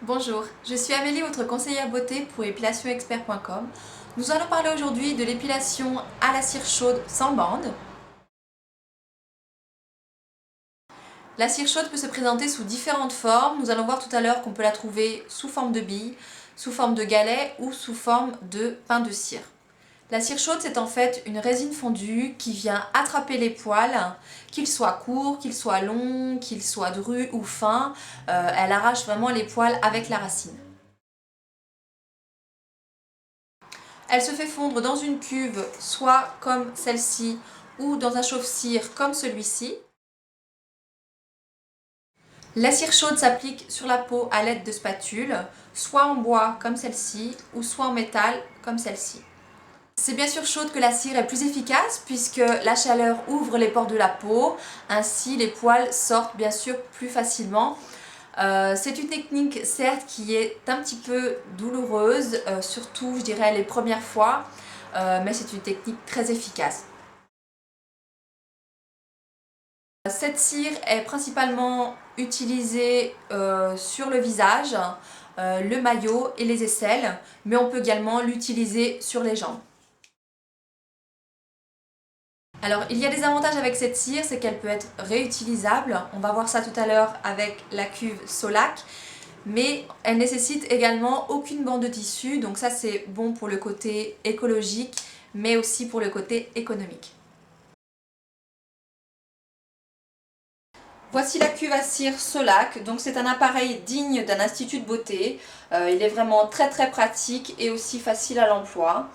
Bonjour, je suis Amélie, votre conseillère beauté pour épilationexpert.com. Nous allons parler aujourd'hui de l'épilation à la cire chaude sans bande. La cire chaude peut se présenter sous différentes formes. Nous allons voir tout à l'heure qu'on peut la trouver sous forme de bille, sous forme de galet ou sous forme de pain de cire. La cire chaude, c'est en fait une résine fondue qui vient attraper les poils, qu'ils soient courts, qu'ils soient longs, qu'ils soient drus ou fins. Elle arrache vraiment les poils avec la racine. Elle se fait fondre dans une cuve, soit comme celle-ci, ou dans un chauffe-cire comme celui-ci. La cire chaude s'applique sur la peau à l'aide de spatules, soit en bois comme celle-ci, ou soit en métal comme celle-ci. C'est bien sûr chaude que la cire est plus efficace puisque la chaleur ouvre les pores de la peau, ainsi les poils sortent bien sûr plus facilement. C'est une technique certes qui est un petit peu douloureuse, surtout je dirais les premières fois, mais c'est une technique très efficace. Cette cire est principalement utilisée sur le visage, le maillot et les aisselles, mais on peut également l'utiliser sur les jambes. Alors il y a des avantages avec cette cire, c'est qu'elle peut être réutilisable, on va voir ça tout à l'heure avec la cuve Solac, mais elle nécessite également aucune bande de tissu, donc ça c'est bon pour le côté écologique, mais aussi pour le côté économique. Voici la cuve à cire Solac, donc c'est un appareil digne d'un institut de beauté, il est vraiment très pratique et aussi facile à l'emploi.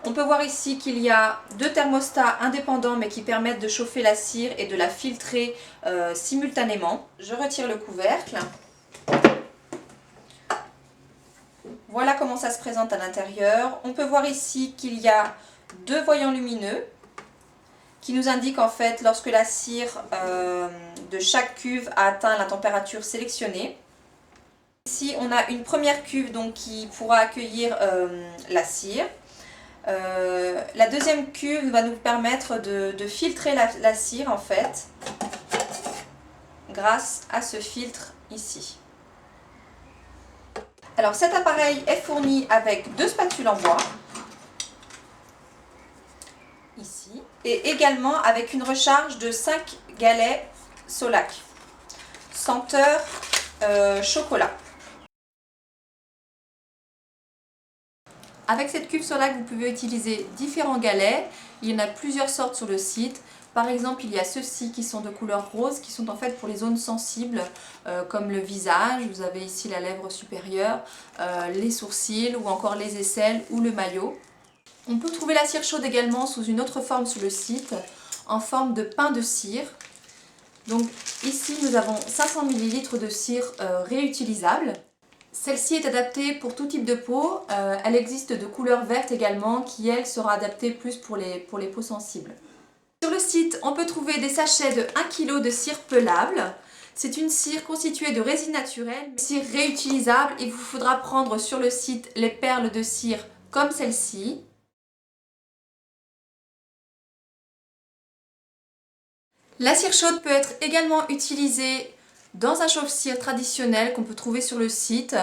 On peut voir ici qu'il y a deux thermostats indépendants mais qui permettent de chauffer la cire et de la filtrer simultanément. Je retire le couvercle. Voilà comment ça se présente à l'intérieur. On peut voir ici qu'il y a deux voyants lumineux qui nous indiquent en fait lorsque la cire de chaque cuve a atteint la température sélectionnée. Ici on a une première cuve donc, qui pourra accueillir la cire. La deuxième cuve va nous permettre de filtrer la cire en fait grâce à ce filtre ici. Alors cet appareil est fourni avec deux spatules en bois ici et également avec une recharge de 5 galets Solac senteur chocolat. Avec cette cuve Solac, vous pouvez utiliser différents galets. Il y en a plusieurs sortes sur le site. Par exemple, il y a ceux-ci qui sont de couleur rose, qui sont en fait pour les zones sensibles, comme le visage. Vous avez ici la lèvre supérieure, les sourcils ou encore les aisselles ou le maillot. On peut trouver la cire chaude également sous une autre forme sur le site, en forme de pain de cire. Donc ici, nous avons 500 ml de cire réutilisable. Celle-ci est adaptée pour tout type de peau, elle existe de couleur verte également qui elle sera adaptée plus pour les peaux sensibles. Sur le site on peut trouver des sachets de 1 kg de cire pelable. C'est une cire constituée de résine naturelle, cire réutilisable. Il vous faudra prendre sur le site les perles de cire comme celle-ci. La cire chaude peut être également utilisée dans un chauffe-cire traditionnel qu'on peut trouver sur le site.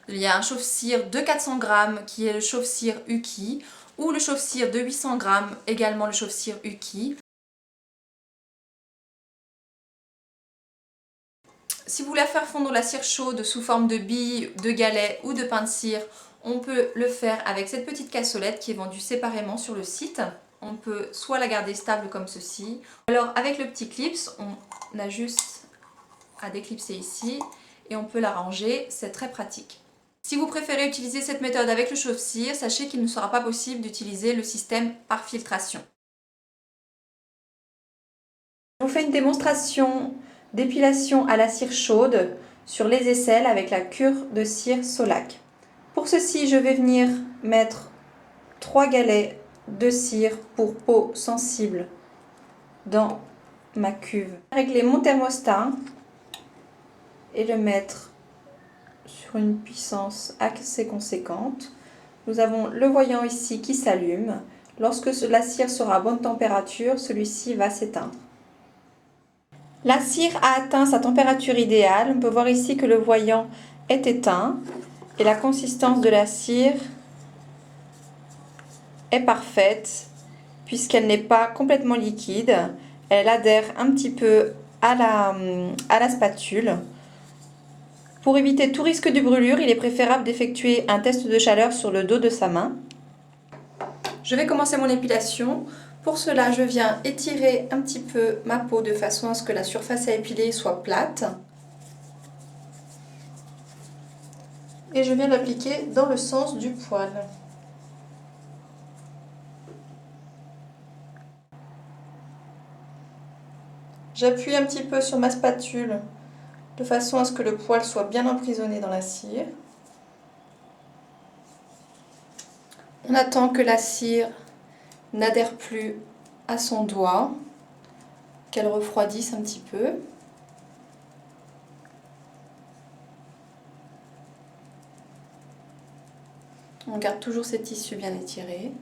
Il y a un chauffe-cire de 400 g qui est le chauffe-cire Uki ou le chauffe-cire de 800 g, également le chauffe-cire Uki. Si vous voulez faire fondre la cire chaude sous forme de bille, de galet ou de pain de cire, on peut le faire avec cette petite cassolette qui est vendue séparément sur le site. On peut soit la garder stable comme ceci, alors avec le petit clips, on a juste à déclipser ici et on peut la ranger, c'est très pratique. Si vous préférez utiliser cette méthode avec le chauffe-cire, sachez qu'il ne sera pas possible d'utiliser le système par filtration. Je vous fais une démonstration d'épilation à la cire chaude sur les aisselles avec la cure de cire Solac. Pour ceci, je vais venir mettre 3 galets de cire pour peau sensible dans ma cuve. Régler mon thermostat et le mettre sur une puissance assez conséquente. Nous avons le voyant ici qui s'allume. Lorsque la cire sera à bonne température, celui-ci va s'éteindre. La cire a atteint sa température idéale. On peut voir ici que le voyant est éteint et la consistance de la cire est parfaite puisqu'elle n'est pas complètement liquide. Elle adhère un petit peu à la spatule. Pour éviter tout risque de brûlure, il est préférable d'effectuer un test de chaleur sur le dos de sa main. Je vais commencer mon épilation. Pour cela, je viens étirer un petit peu ma peau de façon à ce que la surface à épiler soit plate. Et je viens l'appliquer dans le sens du poil. J'appuie un petit peu sur ma spatule de façon à ce que le poil soit bien emprisonné dans la cire. On attend que la cire n'adhère plus à son doigt, qu'elle refroidisse un petit peu. On garde toujours ces tissus bien étirés.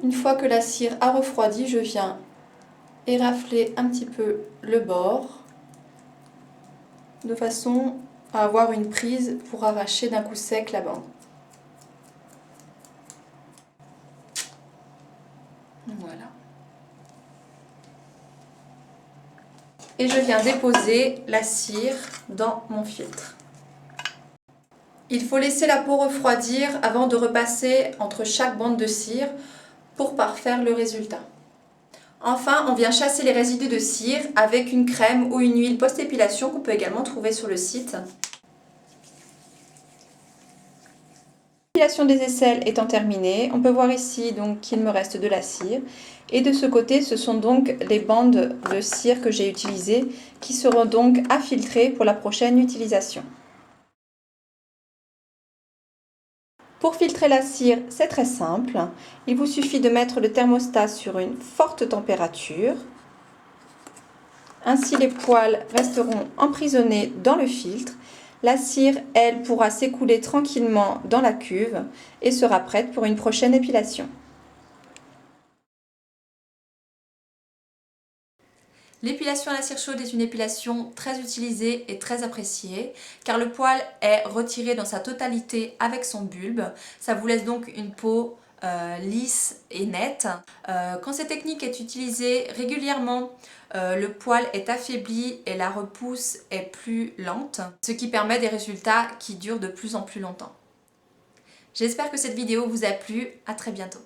Une fois que la cire a refroidi, je viens érafler un petit peu le bord de façon à avoir une prise pour arracher d'un coup sec la bande. Voilà. Et je viens déposer la cire dans mon filtre. Il faut laisser la peau refroidir avant de repasser entre chaque bande de cire pour parfaire le résultat. Enfin, on vient chasser les résidus de cire avec une crème ou une huile post-épilation qu'on peut également trouver sur le site. L'épilation des aisselles étant terminée, on peut voir ici donc qu'il me reste de la cire. Et de ce côté, ce sont donc les bandes de cire que j'ai utilisées qui seront donc à filtrer pour la prochaine utilisation. Pour filtrer la cire, c'est très simple. Il vous suffit de mettre le thermostat sur une forte température. Ainsi, les poils resteront emprisonnés dans le filtre. La cire, elle, pourra s'écouler tranquillement dans la cuve et sera prête pour une prochaine épilation. L'épilation à la cire chaude est une épilation très utilisée et très appréciée car le poil est retiré dans sa totalité avec son bulbe. Ça vous laisse donc une peau lisse et nette. Quand cette technique est utilisée régulièrement, le poil est affaibli et la repousse est plus lente, ce qui permet des résultats qui durent de plus en plus longtemps. J'espère que cette vidéo vous a plu. À très bientôt.